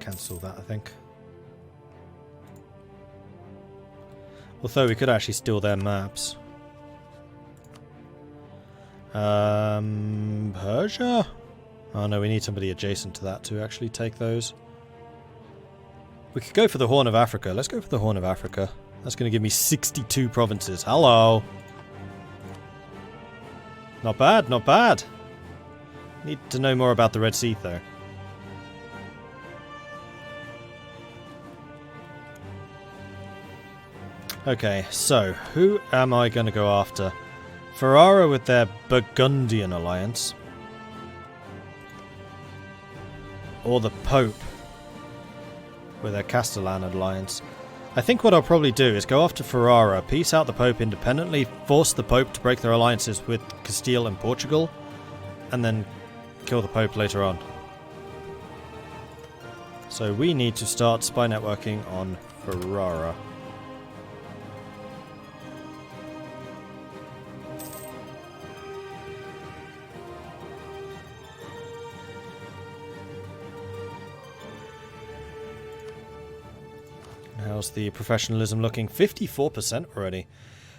cancel that, I think. Although we could actually steal their maps. Persia? Oh no, we need somebody adjacent to that to actually take those. We could go for the Horn of Africa. Let's go for the Horn of Africa. That's going to give me 62 provinces. Hello! Not bad, not bad. Need to know more about the Red Sea, though. Okay, so, who am I going to go after? Ferrara with their Burgundian alliance. Or the Pope with their Castellan alliance. I think what I'll probably do is go after Ferrara, peace out the Pope independently, force the Pope to break their alliances with Castile and Portugal, and then kill the Pope later on. So we need to start spy networking on Ferrara. How's the professionalism looking? 54% already.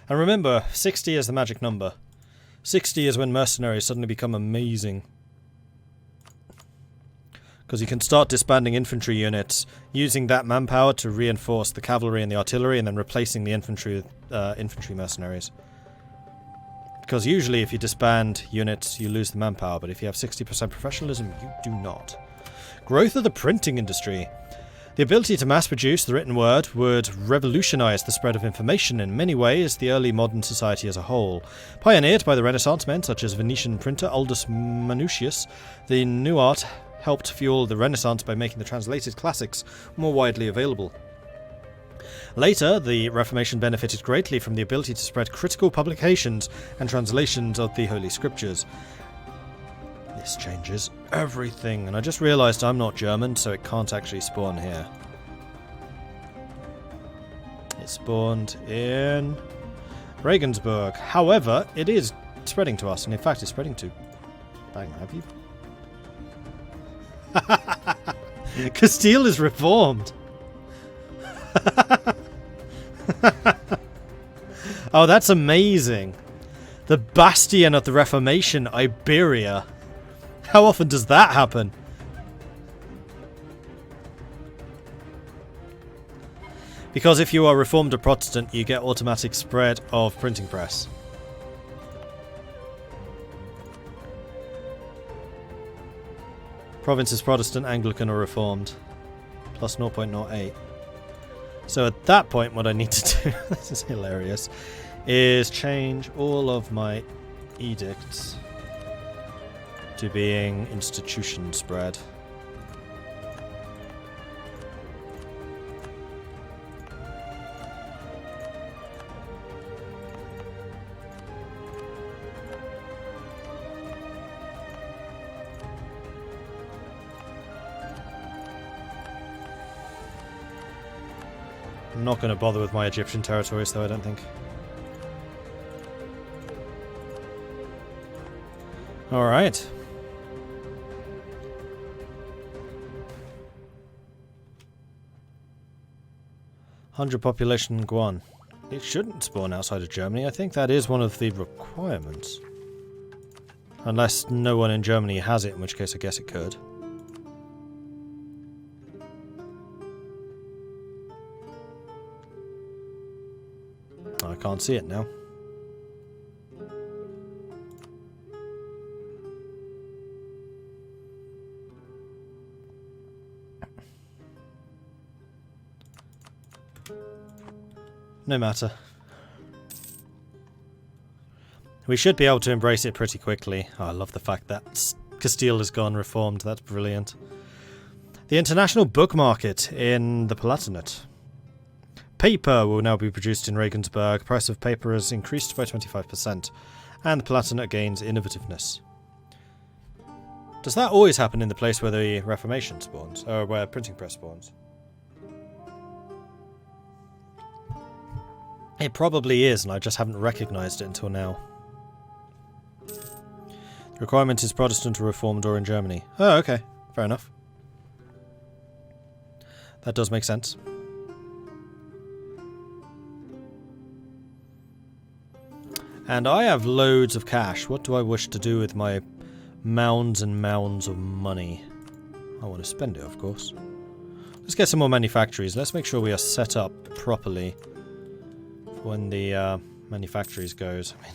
And remember, 60 is the magic number. 60 is when mercenaries suddenly become amazing. Because you can start disbanding infantry units, using that manpower to reinforce the cavalry and the artillery, and then replacing the infantry with infantry mercenaries. Because usually if you disband units, you lose the manpower, but if you have 60% professionalism, you do not. Growth of the printing industry. The ability to mass-produce the written word would revolutionize the spread of information in many ways, the early modern society as a whole. Pioneered by the Renaissance men such as Venetian printer Aldus Manutius, the new art helped fuel the Renaissance by making the translated classics more widely available. Later, the Reformation benefited greatly from the ability to spread critical publications and translations of the Holy Scriptures. This changes everything, and I just realised I'm not German, so it can't actually spawn here. It spawned in Regensburg. However, it is spreading to us, and in fact it's spreading to... Bang, have you? Castile is reformed! Oh, that's amazing! The bastion of the Reformation, Iberia. How often does that happen? Because if you are Reformed or Protestant, you get automatic spread of printing press. Province is Protestant, Anglican or Reformed. Plus 0.08. So at that point what I need to do, this is hilarious, is change all of my edicts to being institution spread. I'm not going to bother with my Egyptian territories though, I don't think. Alright. $100 population in Guan. It shouldn't spawn outside of Germany. I think that is one of the requirements. Unless no one in Germany has it, in which case I guess it could. I can't see it now. No matter. We should be able to embrace it pretty quickly. Oh, I love the fact that Castile has gone reformed. That's brilliant. The international book market in the Palatinate. Paper will now be produced in Regensburg. Price of paper has increased by 25%. And the Palatinate gains innovativeness. Does that always happen in the place where the Reformation spawns? Or where printing press spawns? It probably is, and I just haven't recognised it until now. The requirement is Protestant or Reformed or in Germany. Oh, okay. Fair enough. That does make sense. And I have loads of cash. What do I wish to do with my mounds and mounds of money? I want to spend it, of course. Let's get some more manufactories. Let's make sure we are set up properly for when the manufactories goes. I mean,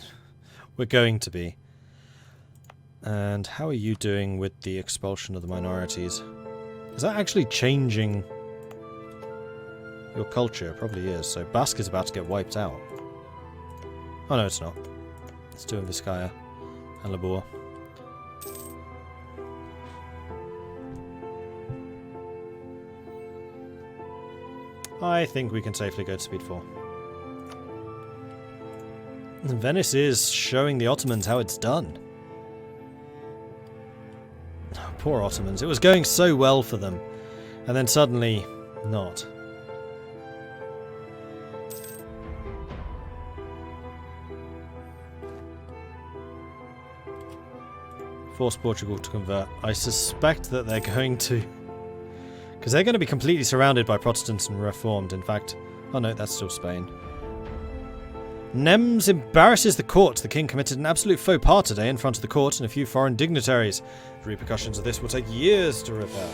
we're going to be. And how are you doing with the expulsion of the minorities? Is that actually changing your culture? It probably is. So Basque is about to get wiped out. Oh no, it's not. It's doing Vizcaya and Labor. I think we can safely go to speed 4. Venice is showing the Ottomans how it's done. Oh, poor Ottomans. It was going so well for them. And then suddenly, not. Force Portugal to convert. I suspect that they're going to... Because they're going to be completely surrounded by Protestants and Reformed. In fact... Oh no, that's still Spain. Nems embarrasses the court. The king committed an absolute faux pas today in front of the court and a few foreign dignitaries. The repercussions of this will take years to repair.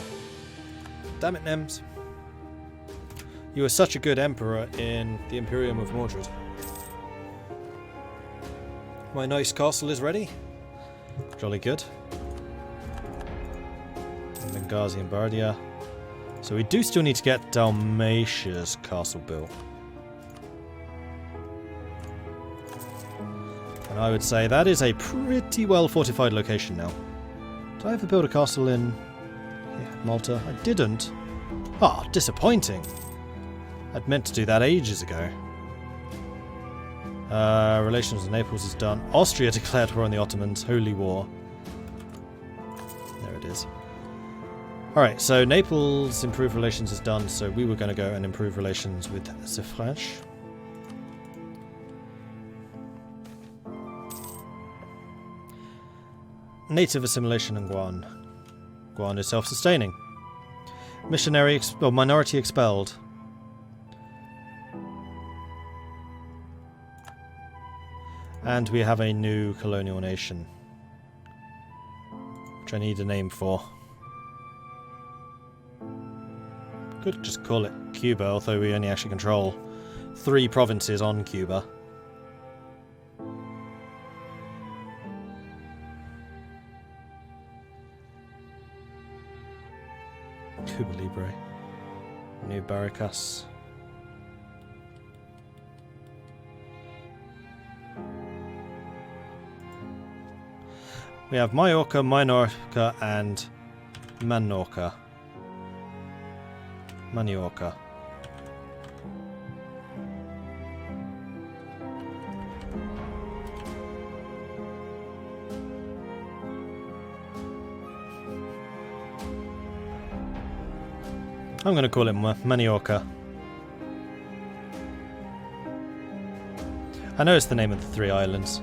Damn it, Nems. You were such a good emperor in the Imperium of Mordred. My nice castle is ready. Jolly good. And Benghazi and Bardia. So we do still need to get Dalmatia's castle built. And I would say that is a pretty well fortified location now. Did I ever build a castle in Malta? I didn't. Ah, disappointing. I'd meant to do that ages ago. Relations with Naples is done. Austria declared war on the Ottomans. Holy war. There it is. Alright, so Naples improved relations is done, so we were going to go and improve relations with the French. Native assimilation in Guan. Guan is self-sustaining. Missionary minority expelled. And we have a new colonial nation, which I need a name for. Could just call it Cuba, although we only actually control 3 provinces on Cuba. Cuba Libre. New Barracas. We have Majorca, Minorca, and Manorca. Maniorca. I'm going to call it Maniorca. I know it's the name of the 3 islands.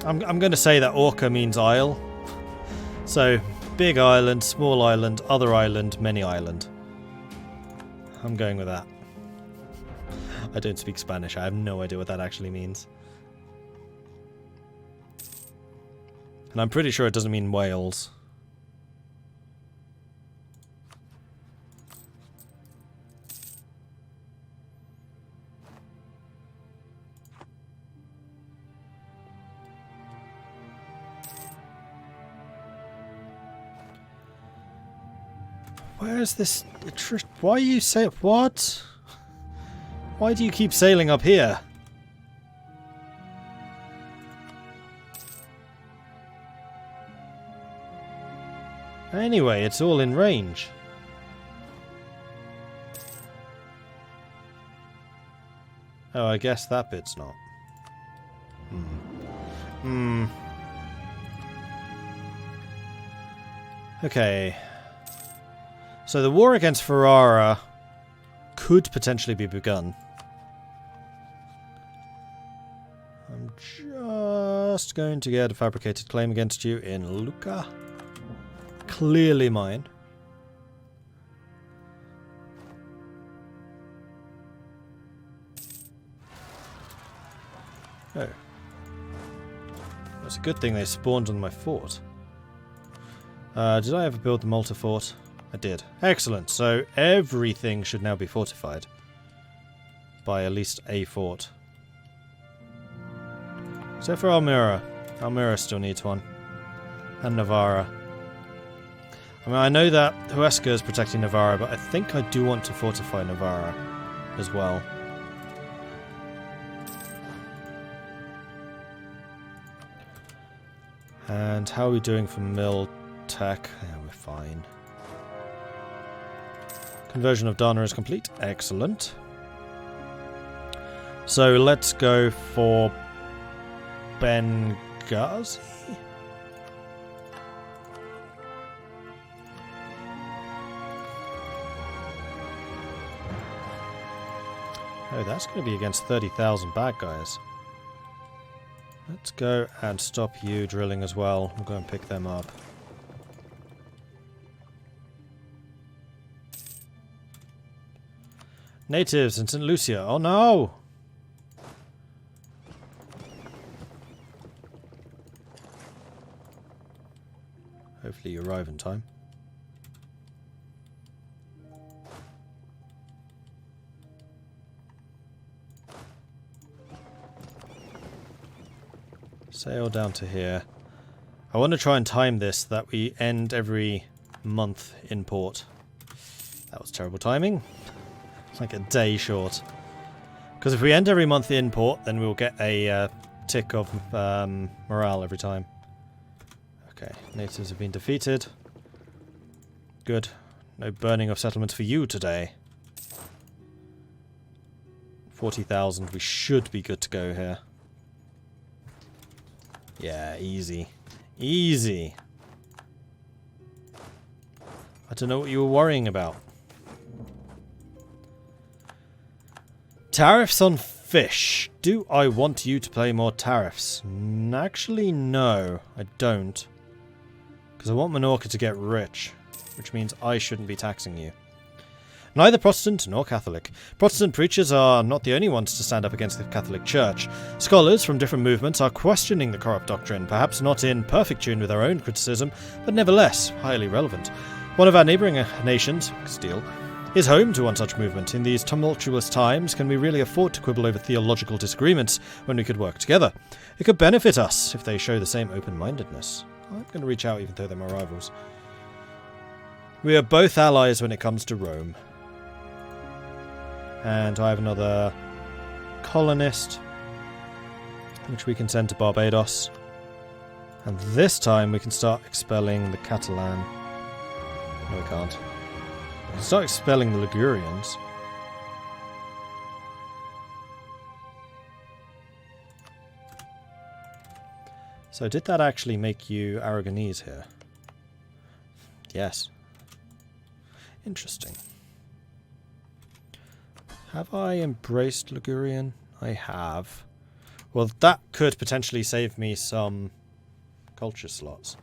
I'm going to say that Orca means isle. So, big island, small island, other island, many island. I'm going with that. I don't speak Spanish. I have no idea what that actually means. And I'm pretty sure it doesn't mean Wales. Where's this... Why you say... What? Why do you keep sailing up here? Anyway, it's all in range. Oh, I guess that bit's not. Okay. So the war against Ferrara could potentially be begun. I'm just going to get a fabricated claim against you in Lucca. Clearly mine. Oh. It's a good thing they spawned on my fort. Did I ever build the Malta fort? I did. Excellent. So everything should now be fortified. By at least a fort. Except for Almira. Almira still needs one. And Navarra. I mean, I know that Huesca is protecting Navarra, but I think I do want to fortify Navarra as well. And how are we doing for mill tech? Yeah, we're fine. Conversion of Dana is complete. Excellent. So let's go for Benghazi. Oh, that's going to be against 30,000 bad guys. Let's go and stop you drilling as well. We'll go and pick them up. Natives in St. Lucia. Oh no! Hopefully you arrive in time. Sail down to here. I want to try and time this so that we end every month in port. That was terrible timing. It's like a day short. Because if we end every month in port, then we'll get a tick of morale every time. Okay, natives have been defeated. Good. No burning of settlements for you today. 40,000. We should be good to go here. Yeah, easy. Easy. I don't know what you were worrying about. Tariffs on fish. Do I want you to pay more tariffs? Actually, no. I don't. Because I want Minorca to get rich. Which means I shouldn't be taxing you. Neither Protestant nor Catholic. Protestant preachers are not the only ones to stand up against the Catholic Church. Scholars from different movements are questioning the corrupt doctrine, perhaps not in perfect tune with their own criticism, but nevertheless highly relevant. One of our neighbouring nations, Castile, is home to one such movement. In these tumultuous times, can we really afford to quibble over theological disagreements when we could work together? It could benefit us if they show the same open-mindedness. I'm going to reach out even though they're my rivals. We are both allies when it comes to Rome. And I have another colonist, which we can send to Barbados. And this time we can start expelling the Catalan. No, we can't. We can start expelling the Ligurians. So did that actually make you Aragonese here? Yes. Interesting. Have I embraced Ligurian? I have. Well, that could potentially save me some culture slots.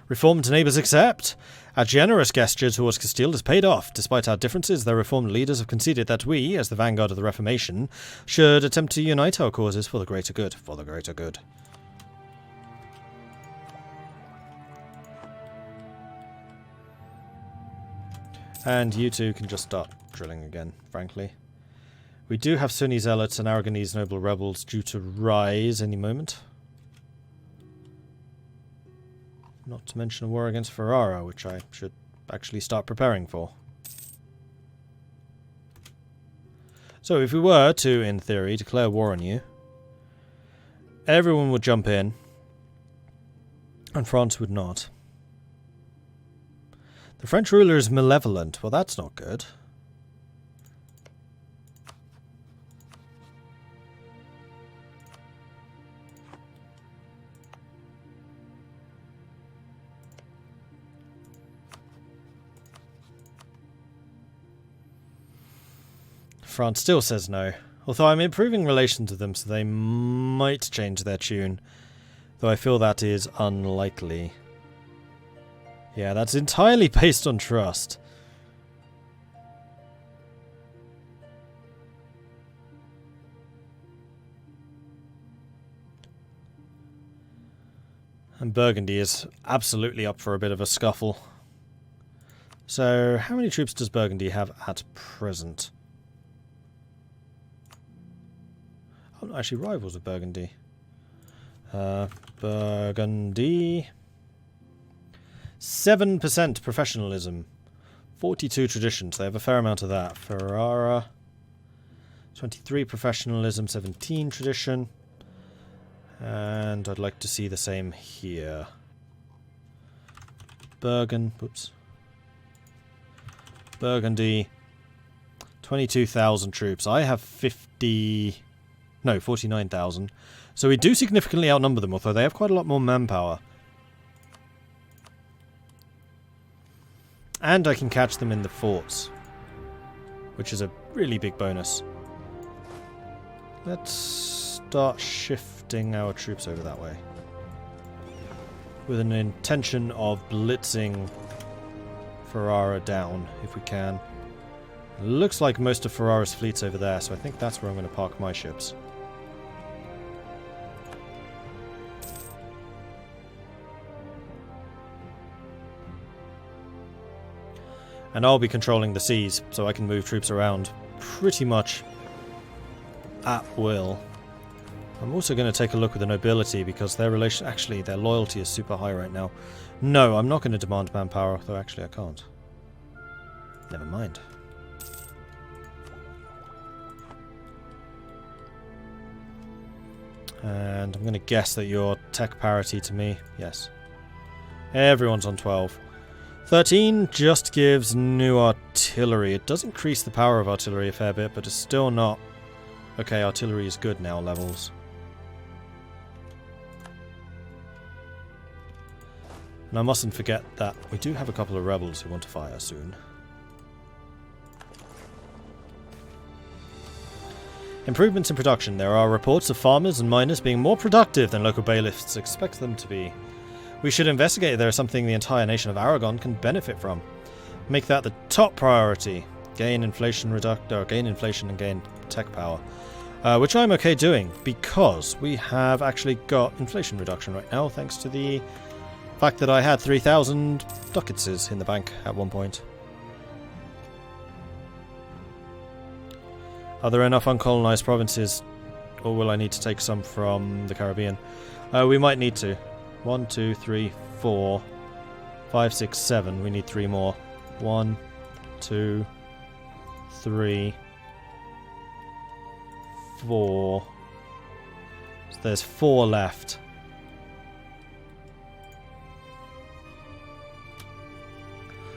Reformed neighbours accept. Our generous gesture towards Castile has paid off. Despite our differences, their reformed leaders have conceded that we, as the vanguard of the Reformation, should attempt to unite our causes for the greater good. For the greater good. And you two can just start drilling again, frankly. We do have Sunni zealots and Aragonese noble rebels due to rise any moment. Not to mention a war against Ferrara, which I should actually start preparing for. So if we were to, in theory, declare war on you, everyone would jump in, and France would not. The French ruler is malevolent. Well, that's not good. France still says no, although I'm improving relations with them so they might change their tune, though I feel that is unlikely. Yeah, that's entirely based on trust. And Burgundy is absolutely up for a bit of a scuffle. So, how many troops does Burgundy have at present? I'm not actually rivals with Burgundy. Burgundy. 7% professionalism. 42 traditions. They have a fair amount of that. Ferrara. 23 professionalism, 17 tradition. And I'd like to see the same here. Burgundy. 22,000 troops. I have 49,000. So we do significantly outnumber them, although they have quite a lot more manpower. And I can catch them in the forts, which is a really big bonus. Let's start shifting our troops over that way, with an intention of blitzing Ferrara down, if we can. It looks like most of Ferrara's fleet's over there, so I think that's where I'm going to park my ships. And I'll be controlling the seas, so I can move troops around pretty much at will. I'm also going to take a look at the nobility, because their loyalty is super high right now. No, I'm not going to demand manpower, though actually I can't. Never mind. And I'm going to guess that you're tech parity to me. Yes. Everyone's on 12. 13 just gives new artillery. It does increase the power of artillery a fair bit, but it's still not... Okay, artillery is good now levels. And I mustn't forget that we do have a couple of rebels who want to fire soon. Improvements in production. There are reports of farmers and miners being more productive than local bailiffs expect them to be. We should investigate if there is something the entire nation of Aragon can benefit from. Make that the top priority. Gain inflation and gain tech power. Which I'm okay doing, because we have actually got inflation reduction right now, thanks to the fact that I had 3,000 ducats in the bank at one point. Are there enough uncolonized provinces, or will I need to take some from the Caribbean? We might need to. 1, 2, 3, 4, 5, 6, 7. We need 3 more. 1, 2, 3, 4. So there's 4 left.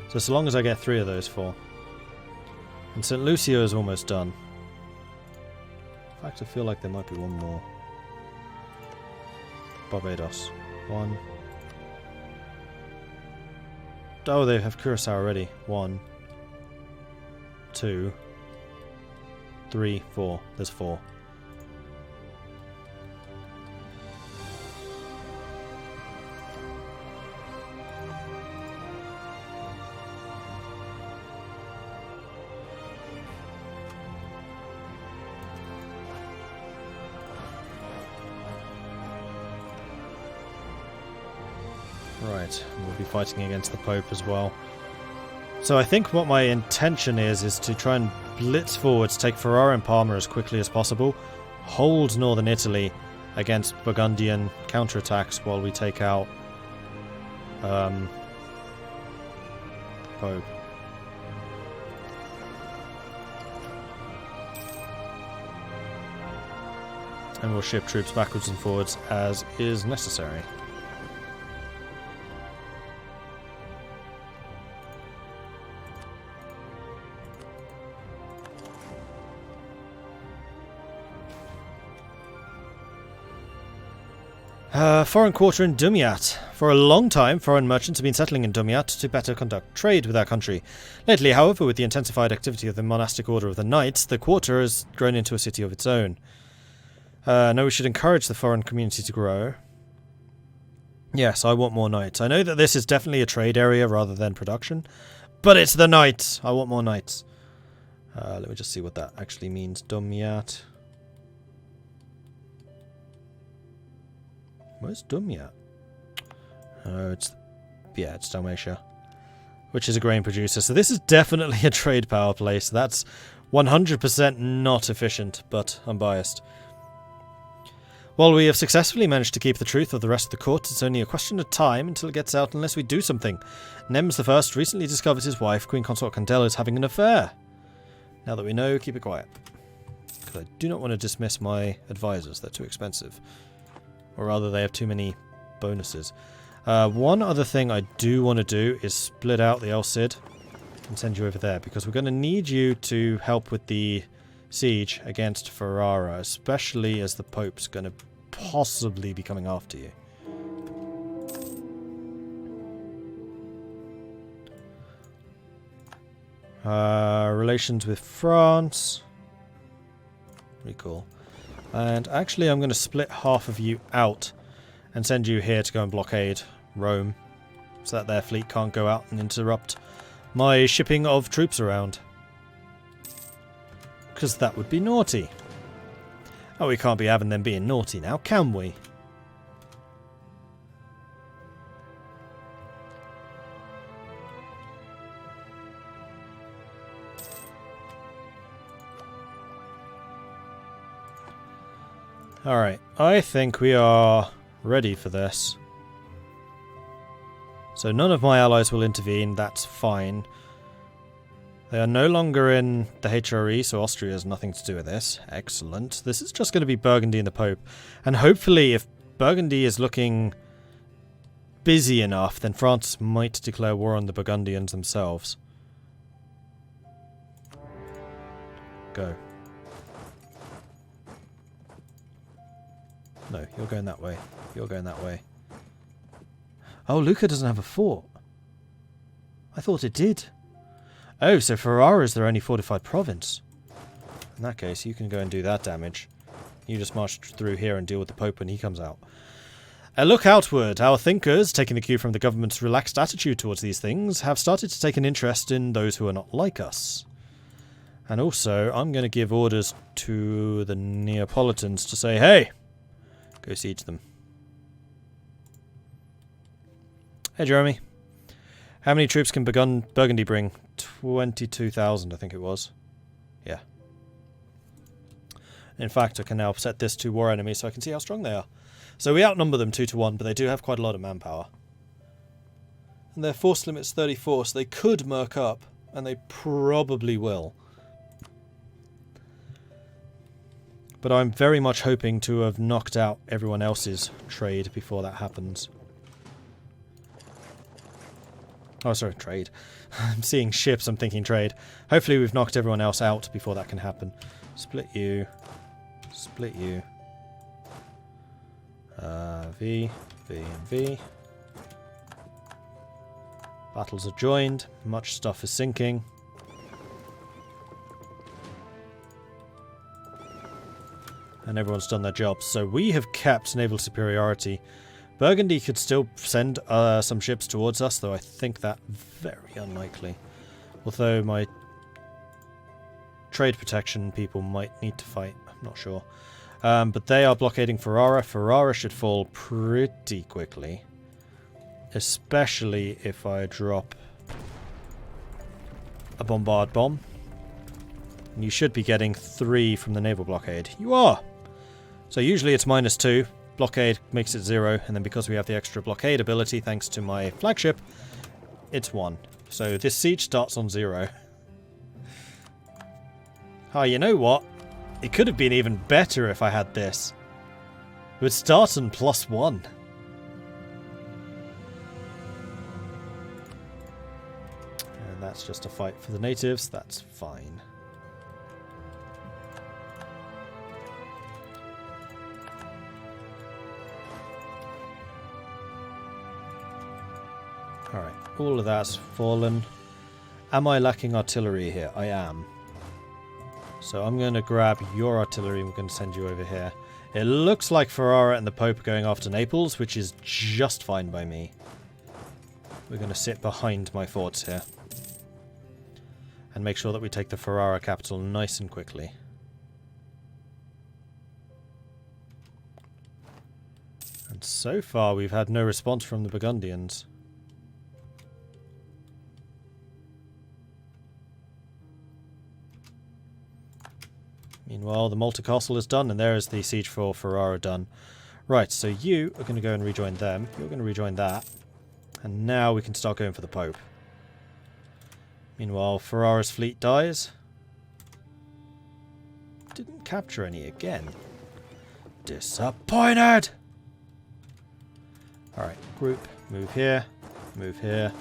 So long as I get 3 of those 4. And St. Lucio is almost done. In fact, I feel like there might be one more. Barbados. 1. Oh, they have Curacao already. 1, 2, 3, 4. There's 4. Right, we'll be fighting against the Pope as well. So I think what my intention is to try and blitz forwards, take Ferrara and Parma as quickly as possible, hold northern Italy against Burgundian counterattacks while we take out Pope. And we'll ship troops backwards and forwards as is necessary. Foreign quarter in Dumiat. For a long time, foreign merchants have been settling in Dumiat to better conduct trade with our country. Lately, however, with the intensified activity of the monastic order of the Knights, the quarter has grown into a city of its own. No, we should encourage the foreign community to grow. Yes, I want more Knights. I know that this is definitely a trade area rather than production, but it's the Knights! I want more Knights. Let me just see what that actually means. Dumiat. Where's Dumiat? Oh, it's Dalmatia. Which is a grain producer. So this is definitely a trade power place. That's 100% not efficient, but unbiased. While we have successfully managed to keep the truth of the rest of the court, it's only a question of time until it gets out unless we do something. Nems I recently discovered his wife, Queen Consort Candela, is having an affair. Now that we know, keep it quiet. Because I do not want to dismiss my advisors. They're too expensive. Or rather, they have too many bonuses. One other thing I do want to do is split out the El Cid and send you over there, because we're going to need you to help with the siege against Ferrara, especially as the Pope's going to possibly be coming after you. Relations with France. Pretty cool. And actually I'm going to split half of you out and send you here to go and blockade Rome, so that their fleet can't go out and interrupt my shipping of troops around. Because that would be naughty. Oh, we can't be having them being naughty now, can we? Alright, I think we are ready for this. So none of my allies will intervene, that's fine. They are no longer in the HRE, so Austria has nothing to do with this. Excellent. This is just going to be Burgundy and the Pope. And hopefully, if Burgundy is looking busy enough, then France might declare war on the Burgundians themselves. Go. No, you're going that way. You're going that way. Oh, Lucca doesn't have a fort. I thought it did. Oh, so Ferrara is their only fortified province. In that case, you can go and do that damage. You just march through here and deal with the Pope when he comes out. A look outward. Our thinkers, taking the cue from the government's relaxed attitude towards these things, have started to take an interest in those who are not like us. And also, I'm going to give orders to the Neapolitans to say, hey, go siege them. Hey, Jeremy. How many troops can Burgundy bring? 22,000, I think it was. Yeah. In fact, I can now set this to war enemy so I can see how strong they are. So we outnumber them 2-1, but they do have quite a lot of manpower. And their force limit's 34, so they could murk up, and they probably will. But I'm very much hoping to have knocked out everyone else's trade before that happens. Oh, sorry, trade. I'm seeing ships, I'm thinking trade. Hopefully we've knocked everyone else out before that can happen. Split you. Split you. V, V, and V. Battles are joined. Much stuff is sinking. And everyone's done their jobs. So we have kept naval superiority. Burgundy could still send some ships towards us, though I think that very unlikely. Although my trade protection people might need to fight, I'm not sure. But they are blockading Ferrara. Ferrara should fall pretty quickly. Especially if I drop a bombard bomb. And you should be getting 3 from the naval blockade. You are! So usually it's -2. Blockade makes it 0, and then because we have the extra blockade ability thanks to my flagship, it's 1. So this siege starts on 0. Oh, you know what? It could have been even better if I had this. It would start on +1. And that's just a fight for the natives, that's fine. Alright, all of that's fallen. Am I lacking artillery here? I am. So I'm going to grab your artillery and we're going to send you over here. It looks like Ferrara and the Pope are going after Naples, which is just fine by me. We're going to sit behind my forts here. And make sure that we take the Ferrara capital nice and quickly. And So far, we've had no response from the Burgundians. Meanwhile, the Malta Castle is done, and there is the siege for Ferrara done. Right, so you are going to go and rejoin them. You're going to rejoin that. And now we can start going for the Pope. Meanwhile, Ferrara's fleet dies. Didn't capture any again. Disappointed! Alright, group. Move here. Move here.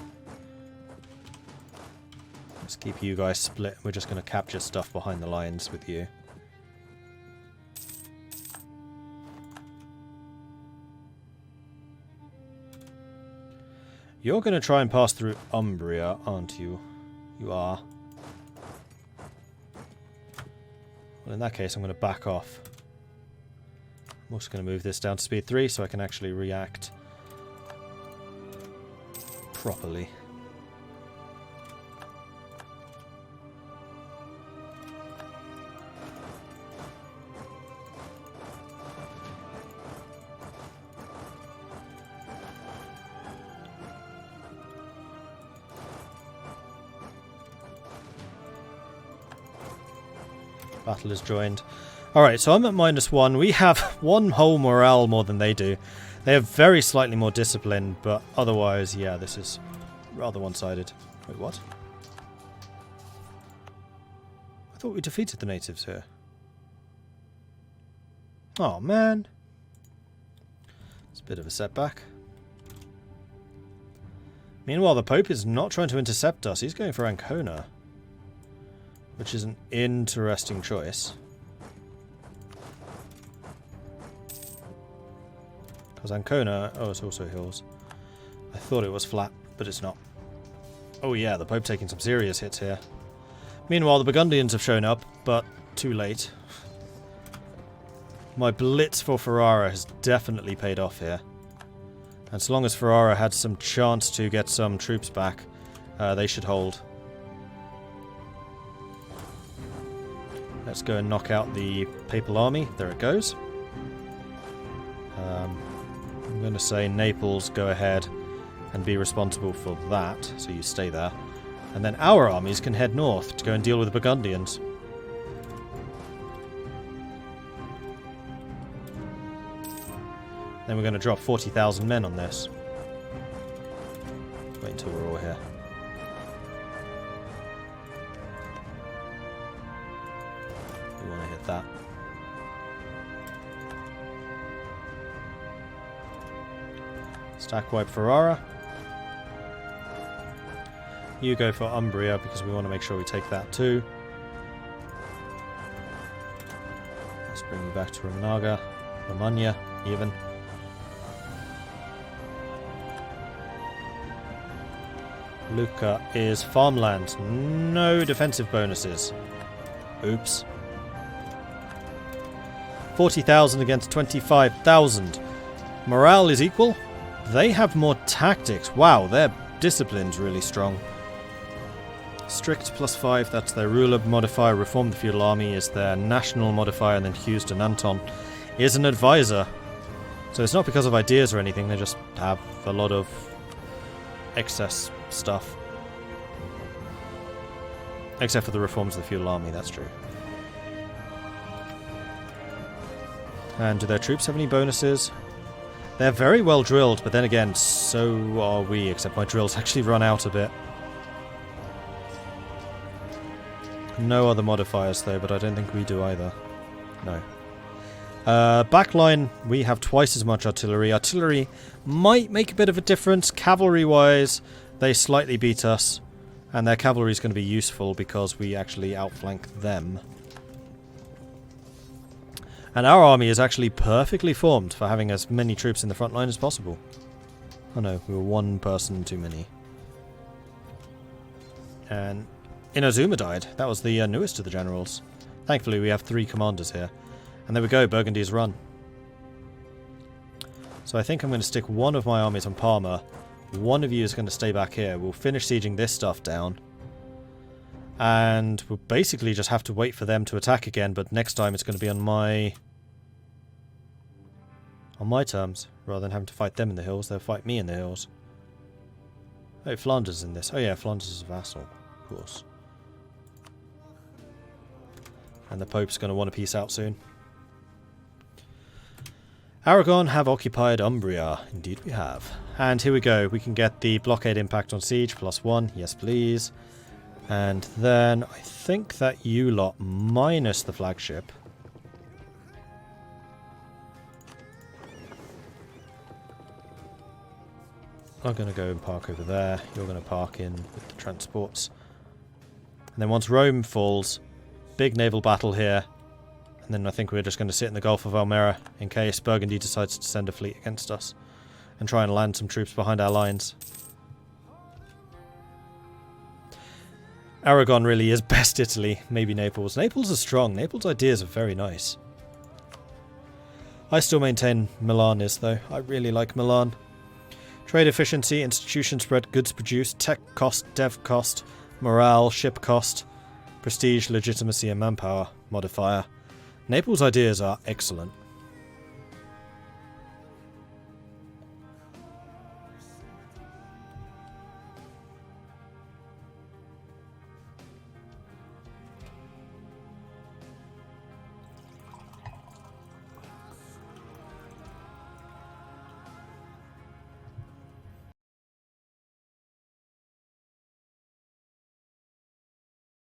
Let's keep you guys split. We're just going to capture stuff behind the lines with you. You're going to try and pass through Umbria, aren't you? You are. Well, in that case, I'm going to back off. I'm also going to move this down to speed 3 so I can actually react properly. Battle is joined. Alright, so I'm at -1. We have 1 whole morale more than they do. They have very slightly more discipline, but otherwise, yeah, this is rather one-sided. Wait, what? I thought we defeated the natives here. Oh, man. It's a bit of a setback. Meanwhile, the Pope is not trying to intercept us. He's going for Ancona, which is an interesting choice. Because Ancona... Oh, it's also hills. I thought it was flat, but it's not. Oh yeah, the Pope taking some serious hits here. Meanwhile, the Burgundians have shown up, but too late. My blitz for Ferrara has definitely paid off here. And so long as Ferrara had some chance to get some troops back, they should hold. Let's go and knock out the Papal Army. There it goes. I'm going to say Naples, go ahead and be responsible for that, so you stay there. And then our armies can head north to go and deal with the Burgundians. Then we're going to drop 40,000 men on this. Wait until we're all here. We want to hit that. Stack wipe Ferrara. You go for Umbria because we want to make sure we take that too. Let's bring you back to Romagna, even. Lucca is farmland. No defensive bonuses. Oops. 40,000 against 25,000. Morale is equal. They have more tactics. Wow, their discipline's really strong. Strict +5, that's their ruler modifier. Reform the feudal army is their national modifier, and then Houston Anton is an advisor. So it's not because of ideas or anything, they just have a lot of excess stuff. Except for the reforms of the feudal army, that's true. And do their troops have any bonuses? They're very well drilled, but then again, so are we, except my drills actually run out a bit. No other modifiers though, but I don't think we do either. No. Backline, we have twice as much artillery. Artillery might make a bit of a difference. Cavalry-wise, they slightly beat us. And their cavalry is going to be useful because we actually outflank them. And our army is actually perfectly formed for having as many troops in the front line as possible. Oh no, we were one person too many. And Inazuma died. That was the newest of the generals. Thankfully we have 3 commanders here. And there we go, Burgundy's run. So I think I'm going to stick one of my armies on Parma. One of you is going to stay back here. We'll finish sieging this stuff down. And we'll basically just have to wait for them to attack again, but next time it's going to be on my On my terms, rather than having to fight them in the hills, they'll fight me in the hills. Oh, Flanders is in this. Oh yeah, Flanders is a vassal, of course. And the Pope's going to want to peace out soon. Aragon have occupied Umbria. Indeed we have. And here we go. We can get the blockade impact on siege, +1. Yes, please. And then I think that you lot minus the flagship. I'm going to go and park over there. You're going to park in with the transports. And then once Rome falls, big naval battle here. And then I think we're just going to sit in the Gulf of Almera in case Burgundy decides to send a fleet against us. And try and land some troops behind our lines. Aragon really is best Italy. Maybe Naples. Naples is strong. Naples' ideas are very nice. I still maintain Milan is, though. I really like Milan. Trade efficiency, institution spread, goods produced, tech cost, dev cost, morale, ship cost, prestige, legitimacy and manpower modifier. Naples' ideas are excellent.